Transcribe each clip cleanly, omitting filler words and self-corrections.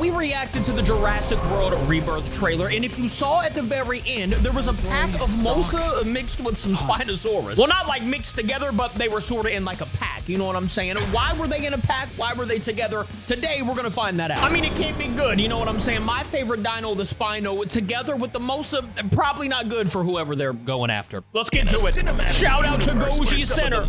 we reacted to the Jurassic World Rebirth trailer, and if you saw at the very end, there was a pack of Mosa mixed with some Spinosaurus. Well, not like mixed together, but they were sort of in like a pack, you know what I'm saying? Why were they in a pack? Why were they together? Today, we're gonna find that out. I mean, it can't be good, you know what I'm saying? My favorite dino, the Spino, together with the Mosa, probably not good for whoever they're going after. Let's get to it. Shout out to Goji Center.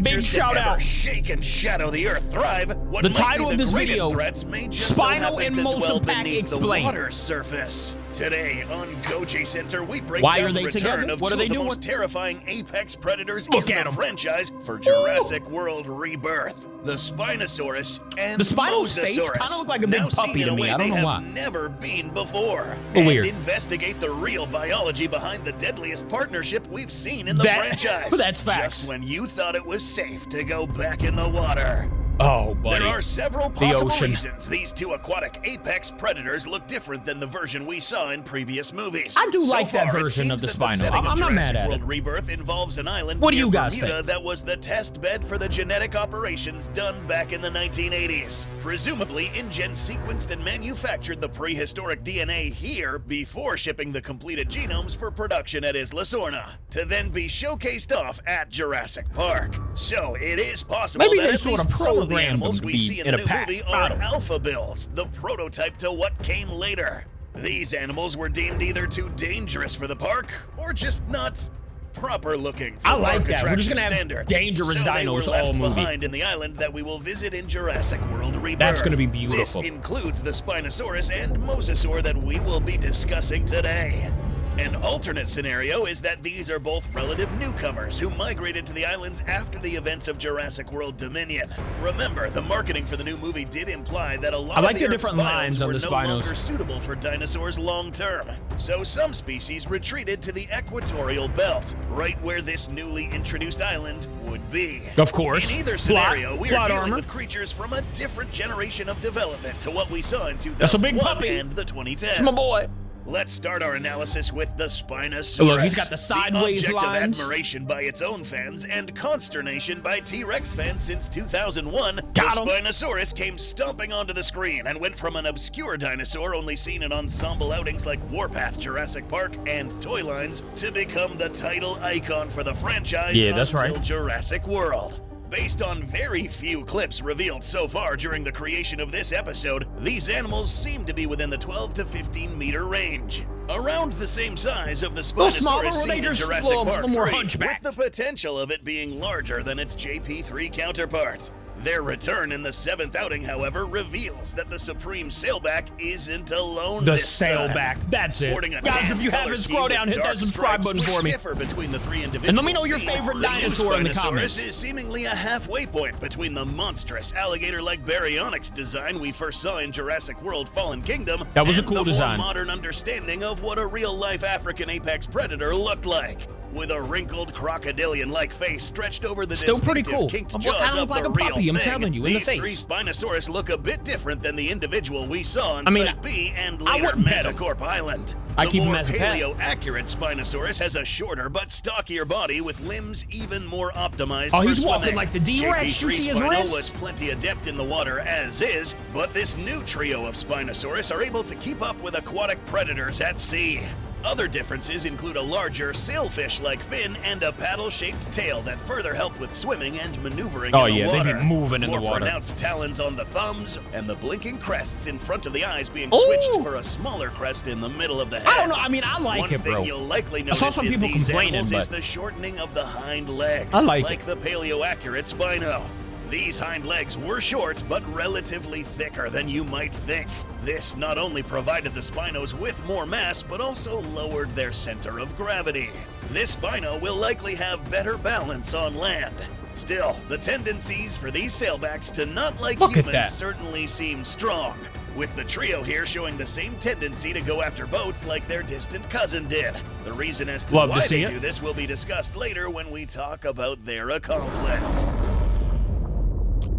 Big shout out. Shake and shadow the earth thrive. What the might title be of the this greatest video, threats may just so Spino happen and to Mosa dwell pack beneath the explained. water surface. Today on Goji Center, we break Why down are they the return together? of What two are they of the doing? most terrifying apex predators Look in at the 'em. franchise for Jurassic World Rebirth. The Spinosaurus and The Spino's face Mosasaurus, kinda look like a big now puppy seen in to a me. way I don't they know have why. never been before. Weird. And investigate the real biology behind the deadliest partnership we've seen in the franchise. That's facts. Just when you thought it was safe to go back in the water. Oh, buddy. There are several possible ocean. reasons these two aquatic apex predators look different than the version we saw in previous movies. I do So like that far, it version of seems the that Spino. setting I'm of not mad Jurassic at it. World Rebirth involves an island What do near you guys Bermuda think? that was the test bed for the genetic operations done back in the 1980s. Presumably, InGen sequenced and manufactured the prehistoric DNA here before shipping the completed genomes for production at Isla Sorna, to then be showcased off at Jurassic Park. So it is possible Maybe that they at sort of least some of the programmed animals them to we be see in in the a new pack. movie I are don't know. alpha builds, the prototype to what came later. These animals were deemed either too dangerous for the park or just not proper looking for I like park that. We're just attraction gonna have standards. dangerous So they were dinos left all movie. behind in the island that we will visit in Jurassic World Rebirth. That's gonna be beautiful. This includes the Spinosaurus and Mosasaur that we will be discussing today. An alternate scenario is that these are both relative newcomers who migrated to the islands after the events of Jurassic World Dominion. Remember, the marketing for the new movie did imply that a lot I like of the Earth's different biomes lines on were the no Spinos. longer suitable for dinosaurs long term. So some species retreated to the equatorial belt, right where this newly introduced island would be. Of course. In either scenario, we are plot dealing armor. with creatures from a different generation of development to what we saw in 2001 That's a big puppy. and the 2010s. It's my boy. Let's start our analysis with the Spinosaurus. Look, he's got the sideways object lines. of admiration by its own fans and consternation by T-Rex fans since 2001. Got the him. Spinosaurus came stomping onto the screen and went from an obscure dinosaur only seen in ensemble outings like Warpath, Jurassic Park, and Toy Lines to become the title icon for the franchise Yeah, that's until right. Jurassic World. Based on very few clips revealed so far during the creation of this episode, these animals seem to be within the 12 to 15 meter range. Around the same size of the Little smaller, Spinosaurus or seen they in just Jurassic little Park more 3, hunchback? with the potential of it being larger than its JP3 counterpart. Their return in the 7th outing, however, reveals that the Supreme Sailback isn't alone The this time. Sailback. That's it. Sporting a Guys, tan if you color haven't, scheme scroll with down, hit that dark subscribe stripes button which for me. differ between the three individuals And let me know your seen. favorite The new dinosaur in the Spinosaurus comments. is seemingly a halfway point between the monstrous alligator-like baryonyx design we first saw in Jurassic World Fallen Kingdom That was a and cool the design. more modern understanding of what a real-life African apex predator looked like. With a wrinkled crocodilian-like face stretched over the Still pretty distinctive cool. kinked What jaws kinda of look like the a real puppy, I'm thing, telling you, in the these face. three Spinosaurus look a bit different than the individual we saw on I mean, Site B and I later wouldn't pet him. Manticorp Island. I The keep him more as a pet. paleo-accurate Spinosaurus has a shorter but stockier body with limbs even more optimized Oh, for he's walking swimming. like the D-Rex. You JP3 see his Spino wrist? was plenty adept in the water as is, but this new trio of Spinosaurus are able to keep up with aquatic predators at sea. Other differences include a larger sailfish-like fin and a paddle-shaped tail that further help with swimming and maneuvering Oh, in the yeah, water. they be moving in the More water. pronounced talons on the thumbs, and the blinking crests in front of the eyes being Ooh. switched for a smaller crest in the middle of the head. I don't know. I mean, I like One it, thing bro. you'll likely I notice saw some in people these complaining, animals is but- the shortening of the hind legs, I like the paleo-accurate Spino. These hind legs were short, but relatively thicker than you might think. This not only provided the Spinos with more mass, but also lowered their center of gravity. This Spino will likely have better balance on land. Still, the tendencies for these sailbacks to not like Look at humans that. certainly seem strong, with the trio here showing the same tendency to go after boats like their distant cousin did. The reason as to Love to why see they it. do this will be discussed later when we talk about their accomplice.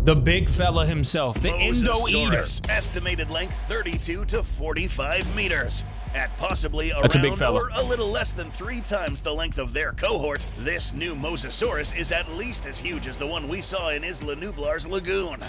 The big fella himself, the Endo Eater. Mosasaurus, estimated length 32 to 45 meters. At possibly That's a big around fella. or a little less than 3 times the length of their cohort, this new Mosasaurus is at least as huge as the one we saw in Isla Nublar's lagoon.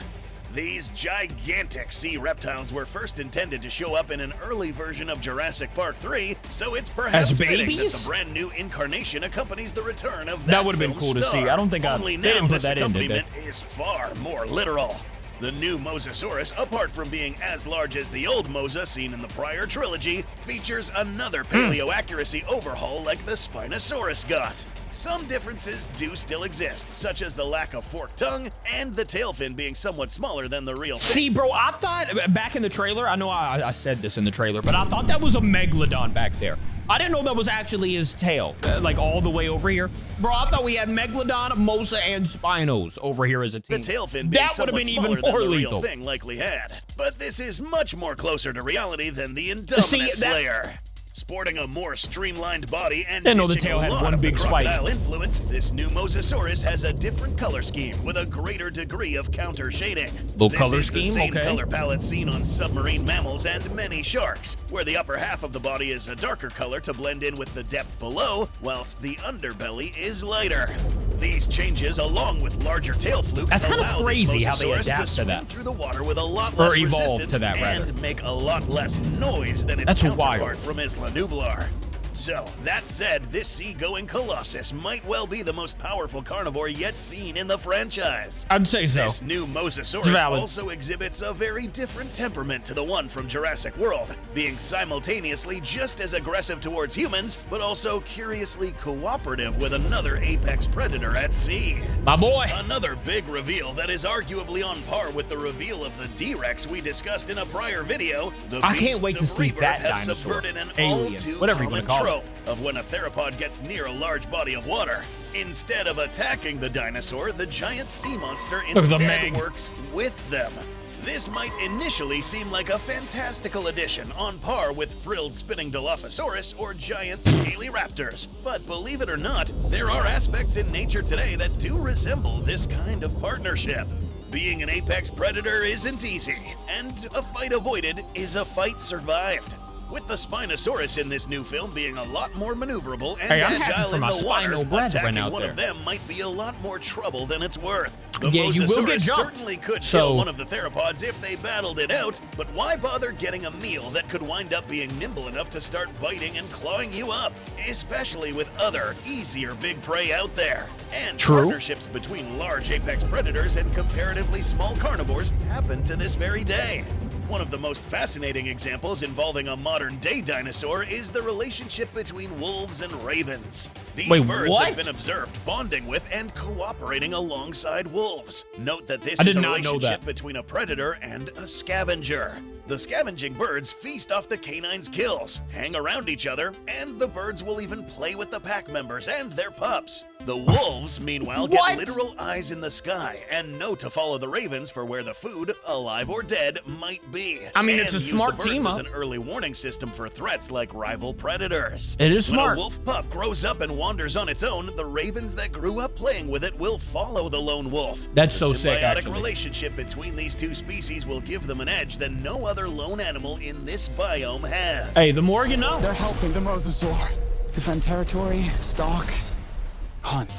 These gigantic sea reptiles were first intended to show up in an early version of Jurassic Park 3, so it's perhaps As fitting that babies? the brand new incarnation accompanies the return of That would've been cool to see. I don't think Only they now didn't put this that in, did they? accompaniment is far more literal. The new Mosasaurus, apart from being as large as the old Mosa seen in the prior trilogy, features another paleo-accuracy overhaul like the Spinosaurus got. Some differences do still exist, such as the lack of forked tongue and the tail fin being somewhat smaller than the real thing. See, bro, I thought back in the trailer, I know I said this in the trailer, but I thought that was a megalodon back there. I didn't know that was actually his tail, like all the way over here. Bro, I thought we had Megalodon, Mosa, and Spinos over here as a team. The tail fin being that would have been somewhat even smaller more than the lethal. real thing likely had. But this is much more closer to reality than the Indominus Slayer. Sporting a more streamlined body and Didn't know the ditching tail a had lot one of the big spike. crocodile influence, this new Mosasaurus has a different color scheme with a greater degree of counter shading. Little color This is scheme, the same okay. color palette seen on submarine mammals and many sharks, where the upper half of the body is a darker color to blend in with the depth below, whilst the underbelly is lighter. These changes, along with larger tail flukes, That's kinda allow crazy this how they Mosasaurus adapt to swim that. through the water with a lot Or less evolve resistance to that, rather. and make a lot less noise than its That's counterpart wild. from Isla Nublar. So, that said, this seagoing colossus might well be the most powerful carnivore yet seen in the franchise. I'd say so. This new Mosasaurus Valid. also exhibits a very different temperament to the one from Jurassic World, being simultaneously just as aggressive towards humans, but also curiously cooperative with another apex predator at sea. My boy. Another big reveal that is arguably on par with the reveal of the D-Rex we discussed in a prior video. The I can't beasts wait to of see Rebirth that have dinosaur. subverted an Alien, all-too whatever you wanna common call it. trope of when a theropod gets near a large body of water. Instead of attacking the dinosaur, the giant sea monster Looks a instead Meg. works with them. This might initially seem like a fantastical addition on par with frilled spinning Dilophosaurus or giant scaly raptors. But believe it or not, there are aspects in nature today that do resemble this kind of partnership. Being an apex predator isn't easy, and a fight avoided is a fight survived. With the Spinosaurus in this new film being a lot more maneuverable and Hey, I'm happy agile for in my the water, Spino brethren attacking out one there. of them might be a lot more trouble than it's worth. The Yeah, you will get Mosasaurus jumped. certainly could So- kill one of the theropods if they battled it out, but why bother getting a meal that could wind up being nimble enough to start biting and clawing you up, especially with other, easier big prey out there? And True. partnerships between large apex predators and comparatively small carnivores happen to this very day. One of the most fascinating examples involving a modern-day dinosaur is the relationship between wolves and ravens. These Wait, birds what? have been observed bonding with and cooperating alongside wolves. Note that this I is did a not know relationship that. between a predator and a scavenger. The scavenging birds feast off the canine's kills, hang around each other, and the birds will even play with the pack members and their pups. The wolves, meanwhile, What? get literal eyes in the sky and know to follow the ravens for where the food, alive or dead, might be. I mean, And it's a use smart the birds team as up. an early warning system for threats like rival predators. It is When smart. a wolf pup grows up and wanders on its own, the ravens that grew up playing with it will follow the lone wolf. That's The so sick, symbiotic actually. relationship between these two species will give them an edge that no other lone animal in this biome has. Hey, the more you know. They're helping the Mosasaur defend territory, stalk, hunt.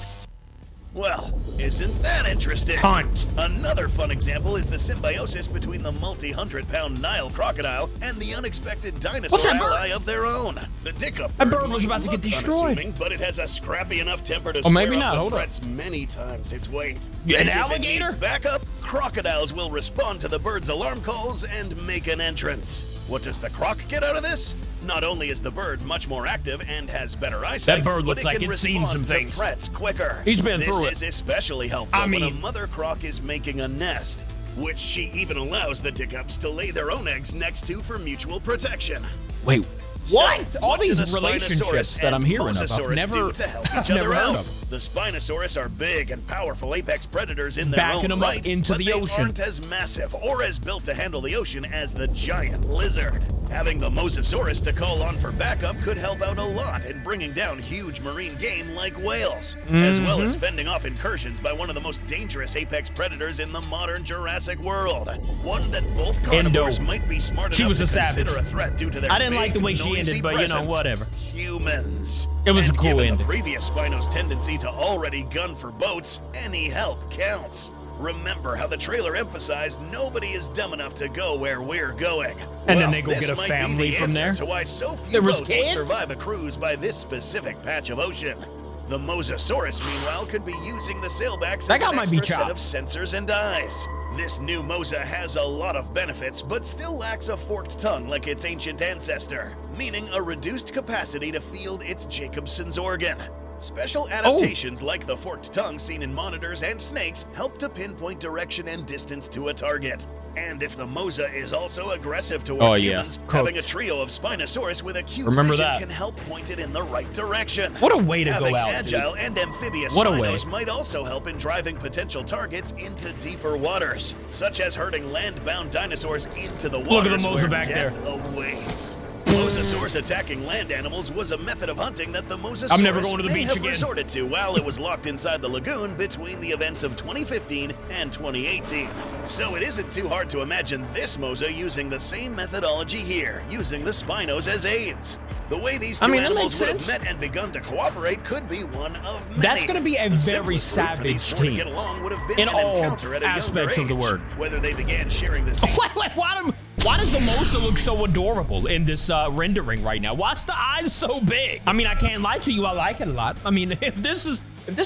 Well, isn't that interesting? Hunt. Another fun example is the symbiosis between the multi-hundred-pound Nile crocodile and the unexpected dinosaur What's that bird? ally of their own. The Dickup That bird was might about to get look destroyed. unassuming, but it has a scrappy enough temper to Or maybe square not, up hold with up. threats many times its weight. Yeah, an And if it alligator? needs backup, crocodiles will respond to the bird's alarm calls and make an entrance. What does the croc get out of this? Not only is the bird much more active and has better eyesight, That bird but looks it like can it's seen respond some to things. threats quicker. He's been This through it. is especially helpful I when a mean- mother croc is making a nest, which she even allows the Dickups to lay their own eggs next to for mutual protection. Wait, what? So, All what do these the relationships Spinosaurus that I'm and hearing of, I've Mosasaurus never, do to help each I've other never heard out? of. The Spinosaurus are big and powerful apex predators in their Backing own them up right, into but the they ocean. aren't as massive or as built to handle the ocean as the giant lizard. Having the Mosasaurus to call on for backup could help out a lot in bringing down huge marine game like whales, as well Mm-hmm. as fending off incursions by one of the most dangerous apex predators in the modern Jurassic world. One that both carnivores might be smart She enough was to a consider savage. a threat due to their I didn't like big, the way she noisy ended, but, you know, presence. whatever. Humans. It was a And cool given ending. the previous Spino's tendency to already gun for boats, any help counts. Remember how the trailer emphasized nobody is dumb enough to go where we're going. And then Well, they go this get a might be family the from answer there? To why so few There was boats would kids? survive a cruise by this specific patch of ocean. The Mosasaurus, meanwhile, could be using the sailbacks That as guy an might be extra set chopped. of sensors and eyes. This new Mosa has a lot of benefits, but still lacks a forked tongue like its ancient ancestor, meaning a reduced capacity to field its Jacobson's organ. Special adaptations like the forked tongue seen in monitors and snakes help to pinpoint direction and distance to a target. And if the Mosa is also aggressive towards humans, having a trio of Spinosaurus with acute vision can help point it in the right direction. What a way to Having go out, agile dude. and amphibious What a way. Spinos might also help in driving potential targets into deeper waters, such as herding land-bound dinosaurs into the waters Look at the Mosa where back there. death awaits. Mosasaurs attacking land animals was a method of hunting that the Mosasaurus I'm never going to the may beach have again. resorted to while it was locked inside the lagoon between the events of 2015 and 2018. So it isn't too hard to imagine this Mosa using the same methodology here, using the Spinos as aids. The way these two animals would have met and begun to cooperate could be one of many. That's going to be a The very simplest route for these savage four to team get along would have been in an all encounter at a aspects younger of the age. word. Whether they began sharing the same Why does the Mosa look so adorable in this rendering right now? Why's the eyes so big? I mean, I can't lie to you, I like it a lot. I mean, if this is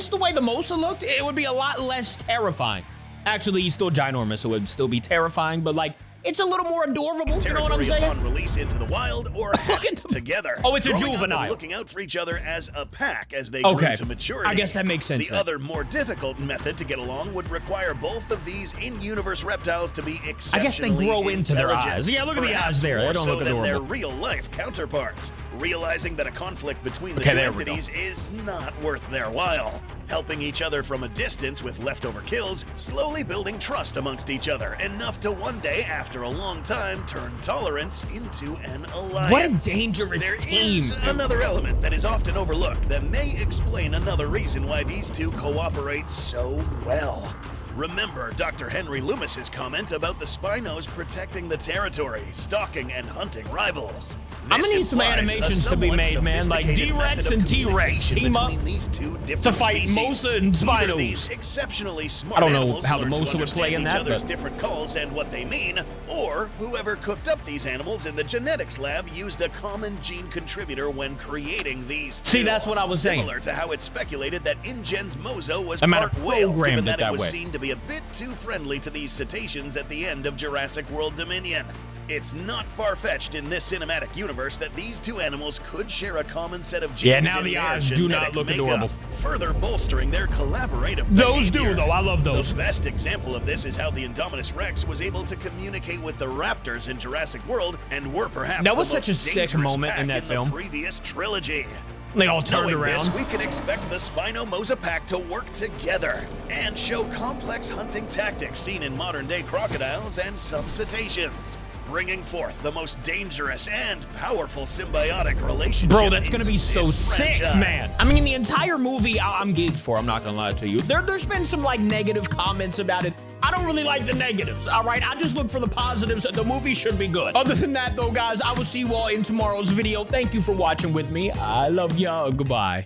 the way the Mosa looked, it would be a lot less terrifying. Actually, he's still ginormous, so it would still be terrifying, but like, it's a little more adorable, you know what I'm saying? On release into the wild or hatched together. Oh, it's a Growing up juvenile. and looking out for each other as a pack as they grew to maturity. I guess that makes sense The then. other more difficult method to get along would require both of these in-universe reptiles to be exceptionally I guess they grow into their intelligent. eyes. Yeah, look at the Perhaps eyes there. They more don't so look than their adorable. real-life counterparts. Realizing that a conflict between the Okay, two there we go. entities is not worth their while. Helping each other from a distance with leftover kills, slowly building trust amongst each other, enough to one day, after a long time, turn tolerance into an alliance. What a dangerous There team. is another element that is often overlooked that may explain another reason why these two cooperate so well. Remember Dr. Henry Loomis's comment about the Spinos protecting the territory, stalking and hunting rivals. I'm gonna need some implies a animations to be somewhat made, man, like sophisticated D-Rex method and of T-Rex communication team up between these two different to fight species. Mosa and Either Spinos. these exceptionally smart I don't know animals how the learn to Mosa would play in understand that, each other's but- different calls and what they mean, or whoever cooked up these animals in the genetics lab used a common gene contributor when creating these two. See, that's what I was saying. Similar to how it's speculated that InGen's Mosa was I might part have whale, programmed given it that that it was way. seen to be a bit too friendly to these cetaceans at the end of Jurassic World Dominion. It's not far-fetched in this cinematic universe that these two animals could share a common set of genes. Yeah, now in the their eyes do not genetic look makeup, adorable. further bolstering their collaborative Those do, behavior. though. I love those. The best example of this is how the Indominus Rex was able to communicate with the raptors in Jurassic World and were perhaps That was the such a most sick dangerous moment in pack that film. the previous trilogy. They all turned Knowing around. this, we can expect the Spino Mosa pack to work together and show complex hunting tactics seen in modern-day crocodiles and some cetaceans, bringing forth the most dangerous and powerful symbiotic relationship. Bro, that's in gonna be so this sick, franchise. man. I mean, the entire movie, I'm geeked for. I'm not gonna lie to you. There's been some like negative comments about it. I don't really like the negatives, all right? I just look for the positives. The movie should be good. Other than that, though, guys, I will see you all in tomorrow's video. Thank you for watching with me. I love ya. Goodbye.